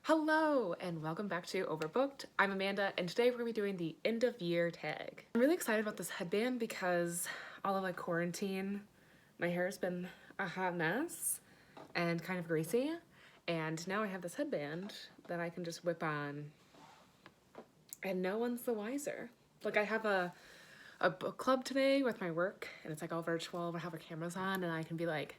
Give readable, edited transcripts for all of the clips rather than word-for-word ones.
Hello and welcome back to Overbooked. I'm Amanda and today we're going to be doing the end of year tag. I'm really excited about this headband because all of quarantine, my hair has been a hot mess and kind of greasy, and now I have this headband that I can just whip on and no one's the wiser. I have a book club today with my work and it's all virtual. We have our cameras on and I can be like,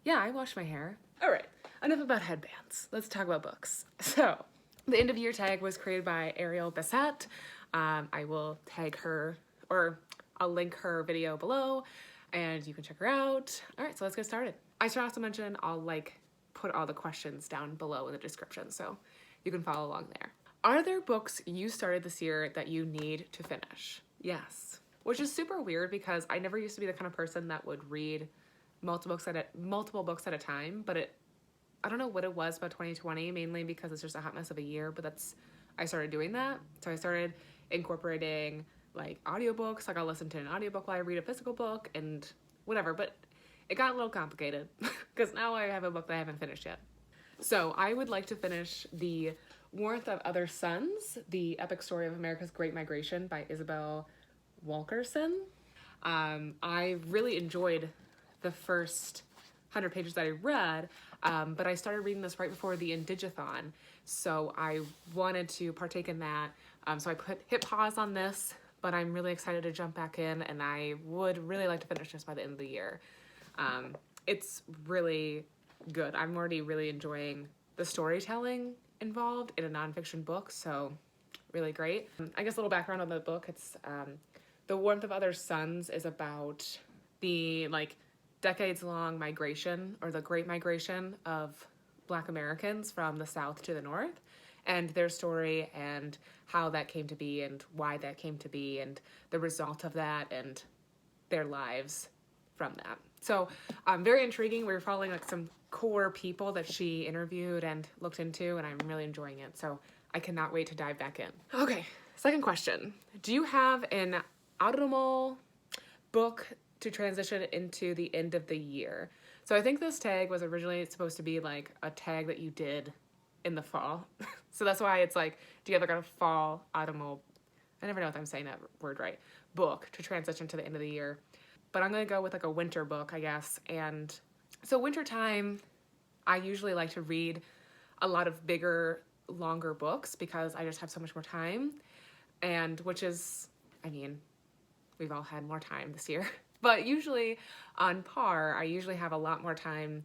yeah, I wash my hair. All right, enough about headbands. Let's talk about books. So, the end of year tag was created by Ariel. I will tag her, or I'll link her video below, and you can check her out. All right, so let's get started. I should also mention I'll put all the questions down below in the description, so you can follow along there. Are there books you started this year that you need to finish? Yes, which is super weird because I never used to be the kind of person that would read multiple books at a time, but I don't know what it was about 2020, mainly because it's just a hot mess of a year, but I started doing that. So I started incorporating audiobooks, I'll listen to an audiobook while I read a physical book and whatever, but it got a little complicated because now I have a book that I haven't finished yet. So I would like to finish The Warmth of Other Suns, the epic story of America's Great Migration by Isabel Walkerson. I really enjoyed the first 100 pages that I read, but I started reading this right before the Indigathon, so I wanted to partake in that. So I hit pause on this, but I'm really excited to jump back in, and I would really like to finish this by the end of the year. It's really good. I'm already really enjoying the storytelling involved in a nonfiction book, so really great. I guess a little background on the book. It's The Warmth of Other Suns is about the decades-long migration, or the Great Migration, of Black Americans from the South to the North, and their story and how that came to be and why that came to be and the result of that and their lives from that. So very intriguing. We were following some core people that she interviewed and looked into, and I'm really enjoying it. So I cannot wait to dive back in. Okay, second question. Do you have an autumnal book to transition into the end of the year? So I think this tag was originally supposed to be a tag that you did in the fall. So that's why it's do you have a fall, autumnal, I never know if I'm saying that word right, book to transition to the end of the year. But I'm gonna go with a winter book, I guess. And so wintertime, I usually like to read a lot of bigger, longer books because I just have so much more time. And which is, we've all had more time this year. But usually on par, I usually have a lot more time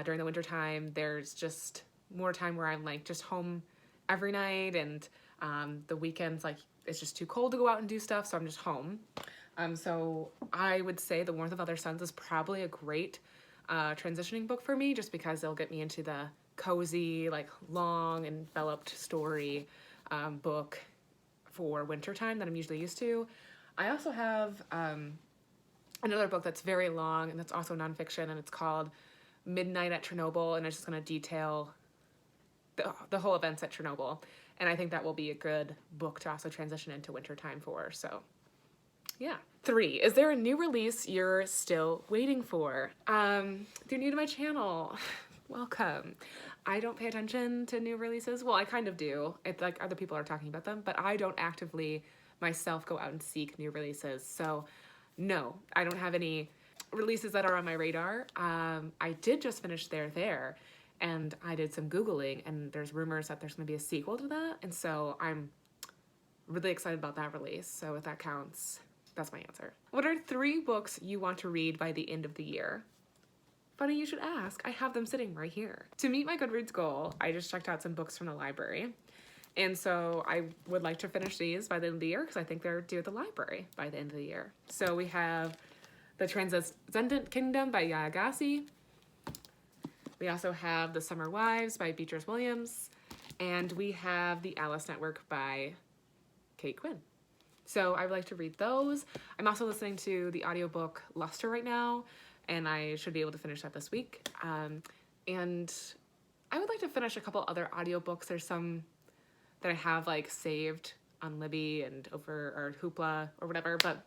during the winter time. There's just more time where I'm just home every night, and the weekends it's just too cold to go out and do stuff, so I'm just home. So I would say The Warmth of Other Suns is probably a great transitioning book for me, just because it'll get me into the cozy, long, enveloped story book for wintertime that I'm usually used to. I also have another book that's very long and that's also nonfiction, and it's called Midnight at Chernobyl, and it's just going to detail the whole events at Chernobyl, and I think that will be a good book to also transition into wintertime for, so yeah. 3, is there a new release you're still waiting for? If you're new to my channel, welcome. I don't pay attention to new releases. Well, I kind of do. It's other people are talking about them, but I don't actively myself go out and seek new releases, so no, I don't have any releases that are on my radar. I did just finish There, and I did some Googling, and there's rumors that there's going to be a sequel to that, and so I'm really excited about that release, so if that counts, that's my answer. What are 3 books you want to read by the end of the year? Funny you should ask, I have them sitting right here. To meet my Goodreads goal, I just checked out some books from the library, and so I would like to finish these by the end of the year because I think they're due at the library by the end of the year. So we have The Transcendent Kingdom by Yaya Gassi. We also have The Summer Wives by Beatrice Williams. And we have The Alice Network by Kate Quinn. So I would like to read those. I'm also listening to the audiobook Luster right now, and I should be able to finish that this week. And I would like to finish a couple other audiobooks. There's some that I have saved on Libby and or Hoopla or whatever, but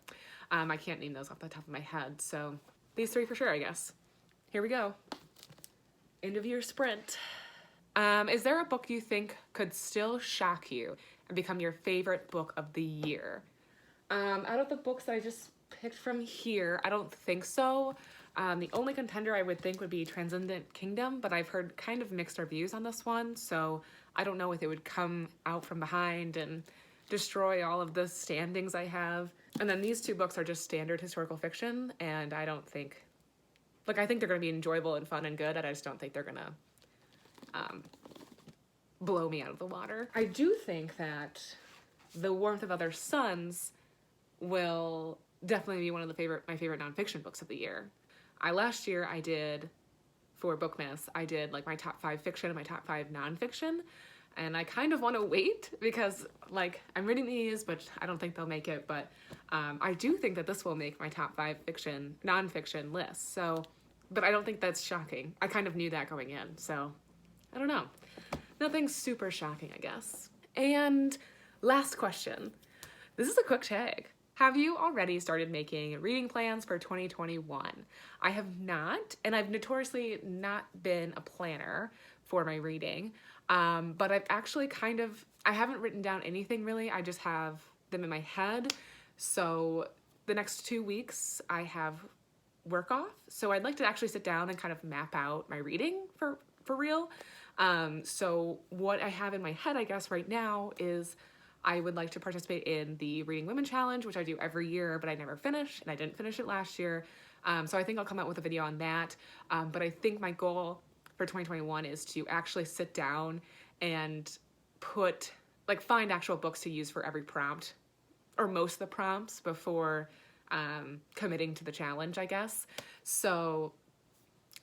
I can't name those off the top of my head. So these 3 for sure, I guess. Here we go. End of year sprint. Is there a book you think could still shock you and become your favorite book of the year? Out of the books that I just picked from here, I don't think so. The only contender I would think would be Transcendent Kingdom, but I've heard kind of mixed reviews on this one, so I don't know if it would come out from behind and destroy all of the standings I have. And then these two books are just standard historical fiction, and I don't think, like, I think they're going to be enjoyable and fun and good, and I just don't think they're going to blow me out of the water. I do think that The Warmth of Other Suns will definitely be one of my favorite nonfiction books of the year. Last year I did, for Bookmas, I did like my top 5 fiction and my top 5 nonfiction, and I kind of want to wait because like I'm reading these, but I don't think they'll make it, but I do think that this will make my top 5 nonfiction list. So, but I don't think that's shocking. I kind of knew that going in, so I don't know. Nothing super shocking, I guess. And last question. This is a quick tag. Have you already started making reading plans for 2021? I have not, and I've notoriously not been a planner for my reading, but I've actually I haven't written down anything really, I just have them in my head. So the next 2 weeks I have work off, so I'd like to actually sit down and kind of map out my reading for real. So what I have in my head, I guess, right now is I would like to participate in the Reading Women Challenge, which I do every year, but I never finish, and I didn't finish it last year. So I think I'll come out with a video on that. But I think my goal for 2021 is to actually sit down and find actual books to use for every prompt, or most of the prompts, before committing to the challenge, I guess. So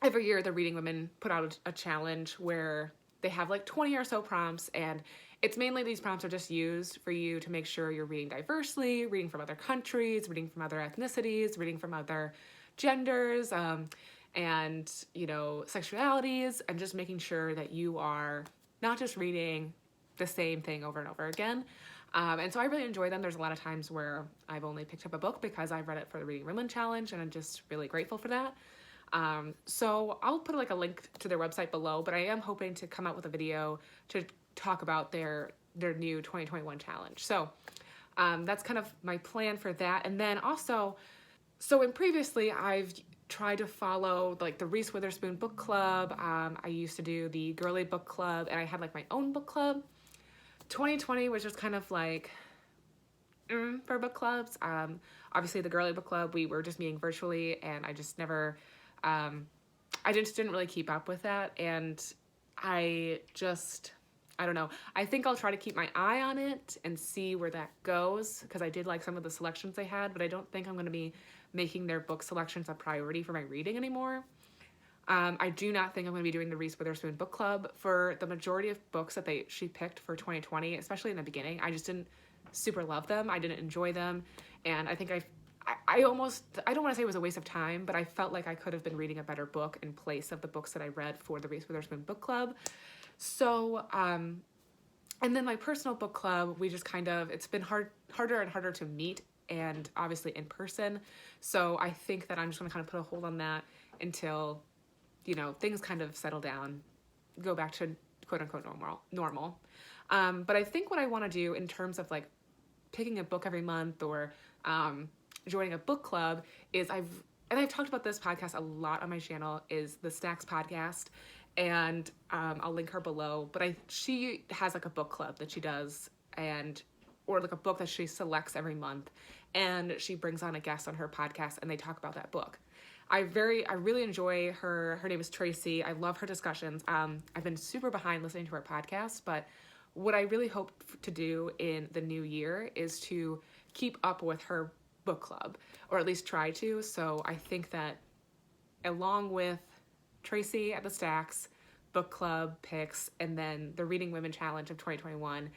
every year the Reading Women put out a challenge where they have like 20 or so prompts, and it's mainly these prompts are just used for you to make sure you're reading diversely, reading from other countries, reading from other ethnicities, reading from other genders, and, you know, sexualities, and just making sure that you are not just reading the same thing over and over again. And so I really enjoy them. There's a lot of times where I've only picked up a book because I've read it for the Reading Women Challenge, and I'm just really grateful for that. So I'll put like a link to their website below, but I am hoping to come out with a video to talk about their new 2021 challenge. So that's kind of my plan for that. And then also, so previously I've tried to follow like the Reese Witherspoon book club. I used to do the girly book club, and I had like my own book club. 2020 was just kind of like for book clubs. Obviously the girly book club, we were just meeting virtually, and I just never, I just didn't really keep up with that. And I don't know. I think I'll try to keep my eye on it and see where that goes, because I did like some of the selections they had, but I don't think I'm going to be making their book selections a priority for my reading anymore. I do not think I'm going to be doing the Reese Witherspoon book club for the majority of books that she picked for 2020, especially in the beginning. I just didn't super love them. I didn't enjoy them. And I think I don't want to say it was a waste of time, but I felt like I could have been reading a better book in place of the books that I read for the Reese Witherspoon book club. So, and then my personal book club, we just it's been harder and harder to meet, and obviously in person. So I think that I'm just going to kind of put a hold on that until, you know, things kind of settle down, go back to quote unquote normal. But I think what I want to do in terms of like picking a book every month or, joining a book club is I've talked about this podcast a lot on my channel, is the Snacks podcast. And I'll link her below, but she has like a book club that she does, or like a book that she selects every month, and she brings on a guest on her podcast, and they talk about that book. I really enjoy her. Her name is Tracy. I love her discussions. I've been super behind listening to her podcast, but what I really hope to do in the new year is to keep up with her book club, or at least try to. So I think that along with Tracy at the Stacks book club picks, and then the Reading Women Challenge of 2021,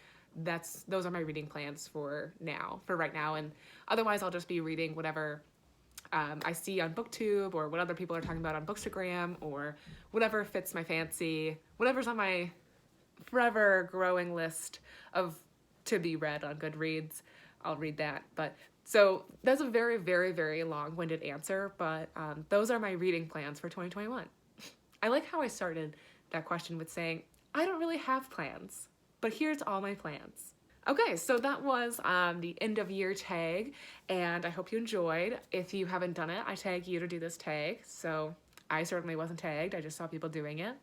those are my reading plans for right now. And otherwise I'll just be reading whatever I see on BookTube, or what other people are talking about on Bookstagram, or whatever fits my fancy, whatever's on my forever growing list of to be read on Goodreads. I'll read that. But so that's a very, very, very long-winded answer, but those are my reading plans for 2021. I like how I started that question with saying, I don't really have plans, but here's all my plans. Okay, so that was the end of year tag, and I hope you enjoyed. If you haven't done it, I tag you to do this tag, so I certainly wasn't tagged, I just saw people doing it.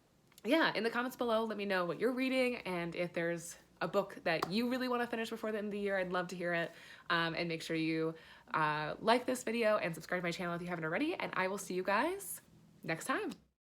Yeah, in the comments below, let me know what you're reading, and if there's a book that you really want to finish before the end of the year, I'd love to hear it. And make sure you like this video and subscribe to my channel if you haven't already, and I will see you guys next time.